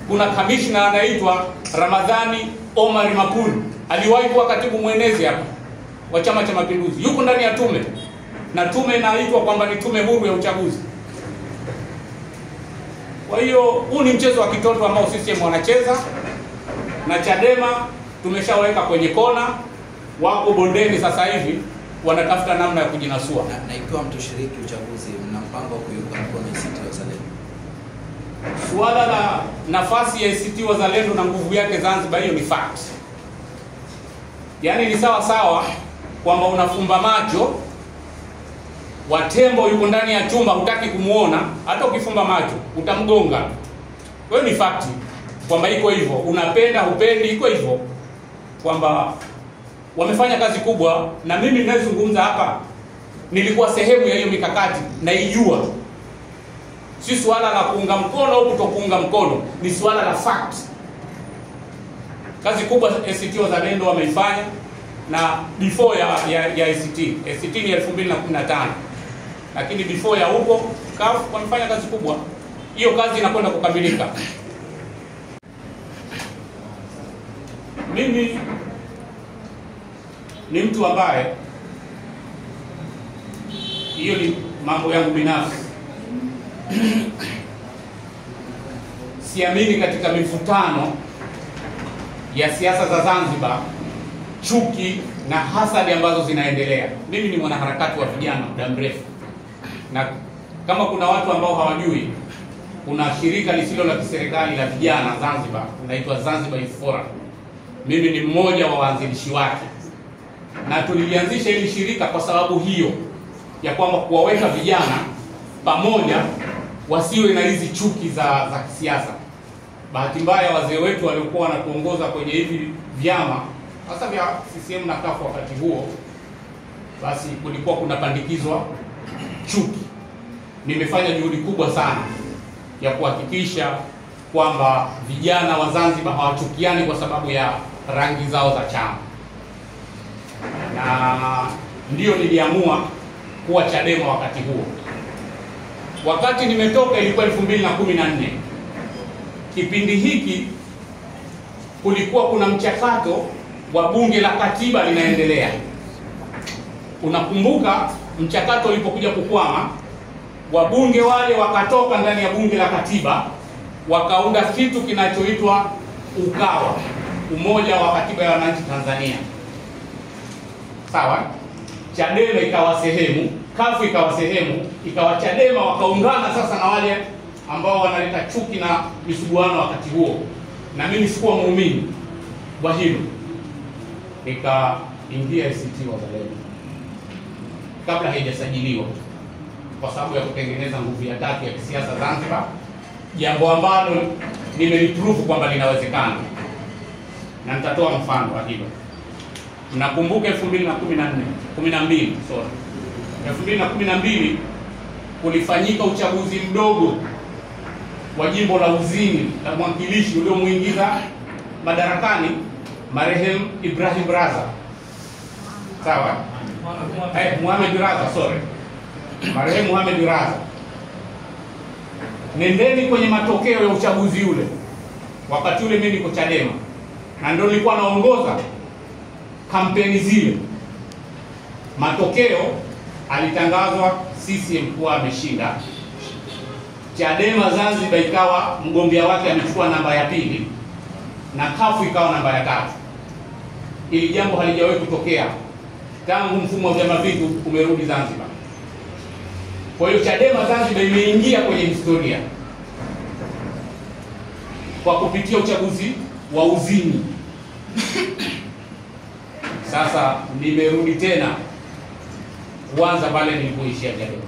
kuna kamishna anaitwa Ramadhani Omar Mapulu, aliwahi kuwa katibu mwenezi hapa wa Chama cha Mapinduzi, yuko ndani ya tume, na tume inaitwa kwamba ni tume huru ya uchaguzi. Kwa hiyo huu ni mchezo wa kitoto ambao CCM wanacheza, na Chadema tumeshaweka kwenye kona, wako bondeni sasa hivi wanatafuta namna ya kujinasua. Na ikiwa mtoshiriki uchaguzi, mna mpango wa kuiunga mkono ACT Wazalendo? Suala la nafasi ya ACT Wazalendo na nguvu yake Zanzibar, hiyo ni fact. Yaani ni sawa sawa kwamba unafumba macho, Watembo yuko ndani ya chumba, hutaki kumuona, hata ukifumba macho utamgonga. Kwa hiyo ni fact kwamba iko hivyo, unapenda hupendi, iko hivyo, kwamba wamefanya kazi kubwa, na mimi ninazungumza hapa nilikuwa sehemu ya hiyo mikakati, naijua. Si swala la kuunga mkono au kutokuunga mkono, ni swala la fact. Kazi kubwa ACT Wazalendo wameifanya, na before ya ACT ni 2015, lakini before ya huko CUF wamefanya kazi kubwa. Hiyo kazi inakwenda kukamilika. Mimi ni mtu ambaye, hiyo ni mambo yangu binafsi, siamini katika mivutano ya siasa za Zanzibar, chuki na hasadi ambazo zinaendelea. Mimi ni mwanaharakati wa vijana muda mrefu, na kama kuna watu ambao hawajui, kuna shirika lisilo la kiserikali la vijana Zanzibar, unaitwa Zanzibar Youth Forum. Mimi ni mmoja wa waanzilishi wake, na tulilianzisha hili shirika kwa sababu hiyo ya kwamba kuwaweka vijana pamoja, wasiwe na hizi chuki za kisiasa. Bahati mbaya wazee wetu waliokuwa wanatuongoza kwenye hivi vyama, hasa vya CCM na CUF wakati huo, basi kulikuwa kunapandikizwa chuki. Nimefanya juhudi kubwa sana ya kuhakikisha kwamba vijana wa Zanzibar hawachukiani kwa sababu ya rangi zao za chama, na ndio niliamua kuwa Chadema wakati huo. Wakati nimetoka ilikuwa 2014. Kipindi hiki kulikuwa kuna mchakato wa bunge la katiba linaendelea. Unakumbuka mchakato ulipokuja kukwama, wabunge wale wakatoka ndani ya bunge la katiba, wakaunda kitu kinachoitwa UKAWA, Umoja wa Katiba ya Wananchi Tanzania. Sawa? Chadema ikawa sehemu, CUF ikawa sehemu, ikawa Chadema, wakaungana sasa na wale ambao wanaleta chuki na misuguano wakati huo. Na mimi sikuwa muumini wa hilo, nikaingia ACT Wazalendo kabla haijasajiliwa, kwa sababu ya kutengeneza nguvu ya tatu ya kisiasa Zanzibar, jambo ambalo nimeliprove kwamba linawezekana, na nitatoa mfano wa hilo. Mnakumbuka 2012 kulifanyika uchaguzi mdogo wa jimbo la Uzini la mwakilishi uliomuingiza madarakani marehemu Ibrahim Raza. Sawa? Mohamed Raza, sorry. Marehemu Mohamed Raza. Nendeni kwenye matokeo ya uchaguzi ule. Wakati ule mimi niko Chadema, na ndio nilikuwa naongoza kampeni zile. Matokeo alitangazwa CCM kuwa ameshinda. Chadema Zanzibar ikawa mgombea wake amechukua namba ya 2, na CUF ikawa namba ya 3. Ili jambo halijawahi kutokea tangu mfumo wa vyama vingi umerudi Zanzibar. Kwa hiyo Chadema Zanzibar imeingia kwenye historia kwa kupitia uchaguzi wa Uzini. Sasa nimerudi tena kuanza pale nilipoishia Chadema.